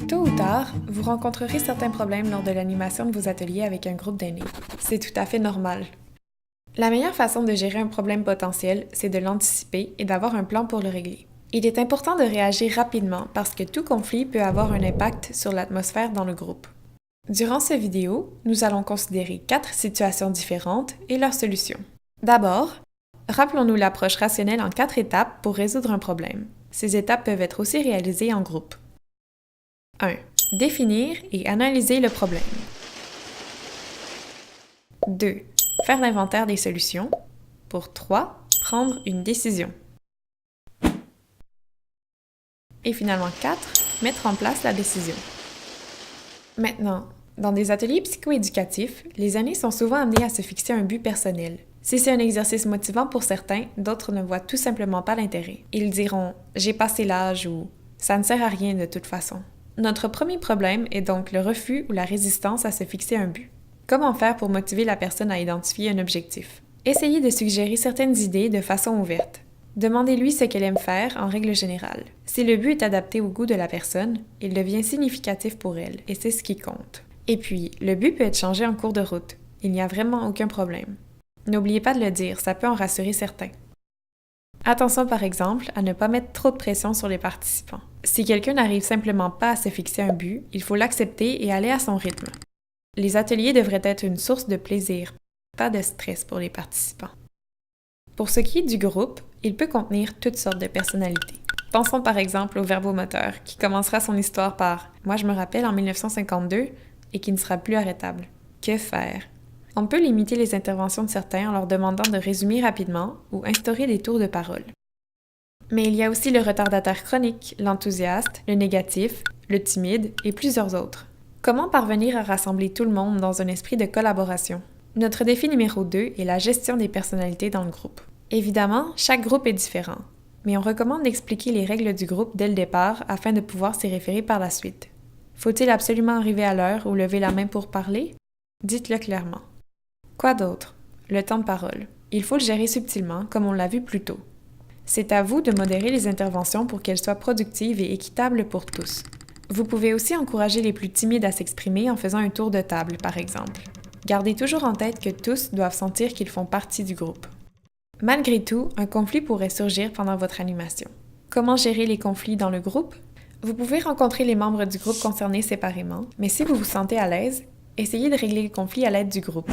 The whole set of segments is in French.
Tôt ou tard, vous rencontrerez certains problèmes lors de l'animation de vos ateliers avec un groupe d'aînés. C'est tout à fait normal. La meilleure façon de gérer un problème potentiel, c'est de l'anticiper et d'avoir un plan pour le régler. Il est important de réagir rapidement parce que tout conflit peut avoir un impact sur l'atmosphère dans le groupe. Durant cette vidéo, nous allons considérer 4 situations différentes et leurs solutions. D'abord, rappelons-nous l'approche rationnelle en 4 étapes pour résoudre un problème. Ces étapes peuvent être aussi réalisées en groupe. 1. Définir et analyser le problème. 2. Faire l'inventaire des solutions. Pour 3. Prendre une décision. Et finalement 4. Mettre en place la décision. Maintenant, dans des ateliers psychoéducatifs, les aînés sont souvent amenés à se fixer un but personnel. Si c'est un exercice motivant pour certains, d'autres ne voient tout simplement pas l'intérêt. Ils diront « j'ai passé l'âge » ou « ça ne sert à rien de toute façon ». Notre premier problème est donc le refus ou la résistance à se fixer un but. Comment faire pour motiver la personne à identifier un objectif? Essayez de suggérer certaines idées de façon ouverte. Demandez-lui ce qu'elle aime faire en règle générale. Si le but est adapté au goût de la personne, il devient significatif pour elle, et c'est ce qui compte. Et puis, le but peut être changé en cours de route. Il n'y a vraiment aucun problème. N'oubliez pas de le dire, ça peut en rassurer certains. Attention par exemple à ne pas mettre trop de pression sur les participants. Si quelqu'un n'arrive simplement pas à se fixer un but, il faut l'accepter et aller à son rythme. Les ateliers devraient être une source de plaisir, pas de stress pour les participants. Pour ce qui est du groupe, il peut contenir toutes sortes de personnalités. Pensons par exemple au verbomoteur qui commencera son histoire par « Moi je me rappelle en 1952 » et qui ne sera plus arrêtable. Que faire? On peut limiter les interventions de certains en leur demandant de résumer rapidement ou instaurer des tours de parole. Mais il y a aussi le retardataire chronique, l'enthousiaste, le négatif, le timide et plusieurs autres. Comment parvenir à rassembler tout le monde dans un esprit de collaboration? Notre défi numéro 2 est la gestion des personnalités dans le groupe. Évidemment, chaque groupe est différent, mais on recommande d'expliquer les règles du groupe dès le départ afin de pouvoir s'y référer par la suite. Faut-il absolument arriver à l'heure ou lever la main pour parler? Dites-le clairement. Quoi d'autre? Le temps de parole. Il faut le gérer subtilement, comme on l'a vu plus tôt. C'est à vous de modérer les interventions pour qu'elles soient productives et équitables pour tous. Vous pouvez aussi encourager les plus timides à s'exprimer en faisant un tour de table, par exemple. Gardez toujours en tête que tous doivent sentir qu'ils font partie du groupe. Malgré tout, un conflit pourrait surgir pendant votre animation. Comment gérer les conflits dans le groupe? Vous pouvez rencontrer les membres du groupe concernés séparément, mais si vous vous sentez à l'aise, essayez de régler le conflit à l'aide du groupe.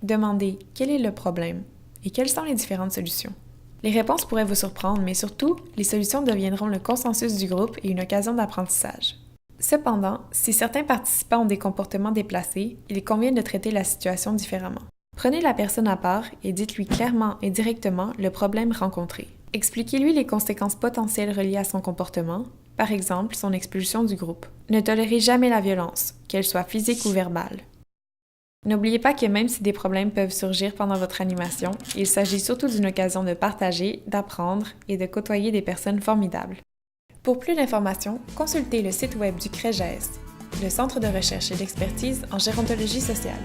Demandez quel est le problème et quelles sont les différentes solutions. Les réponses pourraient vous surprendre, mais surtout, les solutions deviendront le consensus du groupe et une occasion d'apprentissage. Cependant, si certains participants ont des comportements déplacés, il convient de traiter la situation différemment. Prenez la personne à part et dites-lui clairement et directement le problème rencontré. Expliquez-lui les conséquences potentielles reliées à son comportement, par exemple son expulsion du groupe. Ne tolérez jamais la violence, qu'elle soit physique ou verbale. N'oubliez pas que même si des problèmes peuvent surgir pendant votre animation, il s'agit surtout d'une occasion de partager, d'apprendre et de côtoyer des personnes formidables. Pour plus d'informations, consultez le site web du CREGES, le Centre de recherche et d'expertise en gérontologie sociale.